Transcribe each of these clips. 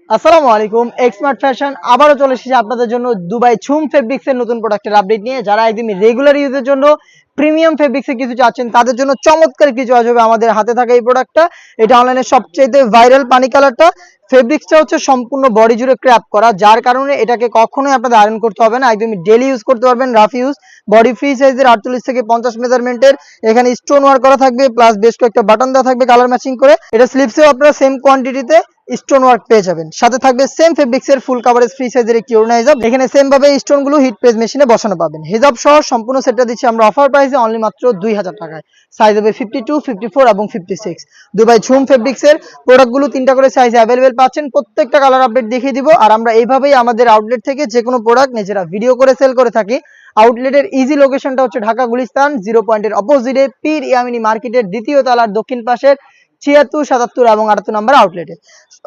আসসালামু আলাইকুম। এক্সমার্ট ফ্যাশন আবারও চলে এসেছে আপনাদের জন্য দুবাই ঝুম ফেব্রিক্সের নতুন প্রোডাক্টের আপডেট নিয়ে। যারা একদমই রেগুলার ইউজের জন্য প্রিমিয়াম ফেব্রিক্সে কিছু চাচ্ছেন তাদের জন্য চমৎকার কিছু আসবে আমাদের হাতে থাকা এই প্রোডাক্টটা। এটা অনলাইনে সবচেয়ে ভাইরাল পানি কালারটা। ফেব্রিক্সটা হচ্ছে সম্পূর্ণ বডি জুড়ে ক্র্যাপ করা, যার কারণে এটাকে কখনোই আপনাদের আয়রন করতে হবে না, একদমই ডেলি ইউজ করতে পারবেন, রাফ ইউজ। বডি ফ্রি সাইজের 48 থেকে 50 মেজারমেন্টের, এখানে স্টোন ওয়ার্ক করা থাকবে, প্লাস বেশ কয়েকটা বাটন দেওয়া থাকবে কালার ম্যাচিং করে। এটা স্লিপসেও আপনারা সেম কোয়ান্টিটিতে স্টোন ওয়ার্ক পেয়ে যাবেন। সাথে থাকবে সেম ফেব্রিক্সের ফুল কাভারেজ ফ্রি সাইজের একটি ওড়না হিজাব। এখানে সেম ভাবে স্টোন গুলো হিট প্রেস মেশিনে বসানো পাবেন। হিজাব সহ সম্পূর্ণ সেটটা দিচ্ছি আমরা অফার প্রাইসে অনলি মাত্র 2000 টাকায়। সাইজ হবে 52, 54 এবং 56। দুবাই ঝুম ফেব্রিক্সের প্রোডাক্টগুলো 3টা করে সাইজে অ্যাভেলেবেল পাচ্ছেন। প্রত্যেকটা কালার আপডেট দেখিয়ে দিব। আর আমরা এইভাবেই আমাদের আউটলেট থেকে যে কোনো প্রোডাক্ট নিজেরা ভিডিও করে সেল করে থাকি। আউটলেটের ইজি লোকেশনটা হচ্ছে ঢাকা গুলিস্তান 0 পয়েন্টের অপোজিটে পীর ইয়ামিনী মার্কেটের দ্বিতীয় তলার দক্ষিণ পাশের 76, 77 এবং 78 নাম্বার আউটলেটে,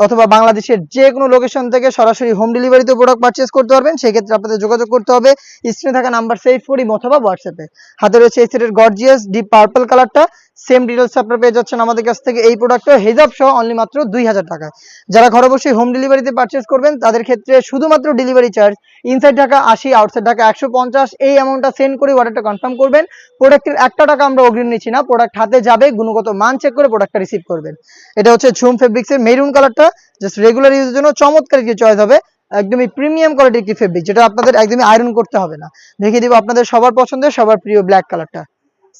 অথবা বাংলাদেশের যে কোনো লোকেশন থেকে সরাসরি হোম ডেলিভারিতে প্রোডাক্ট পারচেজ করতে পারবেন। সেই ক্ষেত্রে আপনাদের যোগাযোগ করতে হবে স্ক্রিনে থাকা নাম্বার সেভ করি অথবা হোয়াটসঅ্যাপে। হাতে রয়েছে এই সেটের গর্জিয়াস ডিপ পার্পল কালারটা। সেম ডিটেলস আপনারা পেয়ে যাচ্ছেন আমাদের কাছ থেকে এই প্রোডাক্টটা হিজাব সহ অনলি মাত্র 2000 টাকায়। যারা ঘরে বসে হোম ডেলিভারিতে পারচেজ করবেন তাদের ক্ষেত্রে শুধুমাত্র delivery charge inside Dhaka 80, outside Dhaka 150, এই অ্যামাউন্টটা সেন্ড করে অর্ডারটা কনফার্ম করবেন। প্রোডাক্টের 1 টাকা আমরা অগ্রিম নিচ্ছি না, প্রোডাক্ট হাতে যাবে, গুণগত মান চেক করে প্রোডাক্টটা রিসিভ করবেন। এটা হচ্ছে ঝুম ফেব্রিক্সের মেরুন কালারটা, জাস্ট রেগুলার ইউজের জন্য চমৎকার একটি চয়েস হবে। একদমই প্রিমিয়াম কোয়ালিটির একটি ফেব্রিক, যেটা আপনাদের একদমই আয়রন করতে হবে না। দেখিয়ে দিব আপনাদের সবার পছন্দের সবার প্রিয় ব্ল্যাক কালারটা।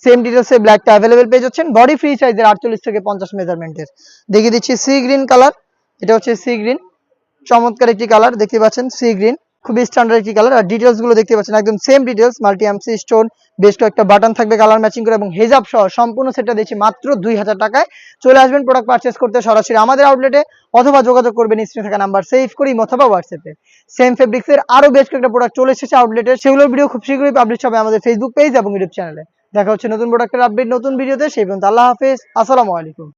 সেম ডিটেলসে ব্ল্যাকটা অ্যাভেলেবেল পেয়ে যাচ্ছেন, বডি ফ্রি সাইজের 48 থেকে 50 মেজারমেন্টের। দেখিয়ে দিচ্ছি সি গ্রিন কালার। এটা হচ্ছে সি গ্রিন, চমৎকার একটি কালার দেখতে পাচ্ছেন, সি গ্রিন খুবই স্ট্যান্ডার্ড একটি কালার। আর ডিটেলস গুলো দেখতে পাচ্ছেন একদম same details, multi MC stone, বেশ কয়েকটা বাটন থাকবে কালার ম্যাচিং করে, এবং হিজাব সহ সম্পূর্ণ সেটটা দিচ্ছি মাত্র 2000 টাকায়। চলে আসবেন প্রোডাক্ট পারচেজ করতে সরাসরি আমাদের আউটলেটে, অথবা যোগাযোগ করবেন স্ক্রিনে থাকা নাম্বার সেভ করি অথবা হোয়াটসঅ্যাপে। সেম ফেব্রিক্সের আরো বেশ কয়েকটা প্রোডাক্ট চলে এসেছে আউটলেটে, সেগুলোর ভিডিও খুব শীঘ্রই পাবলিশ হবে আমাদের ফেসবুক পেজ এবং ইউটিউব চ্যানেলে। দেখা হচ্ছে নতুন প্রোডাক্টের আপডেট নতুন ভিডিওতে। সেই পর্যন্ত আল্লাহ হাফেজ, আসসালামু আলাইকুম।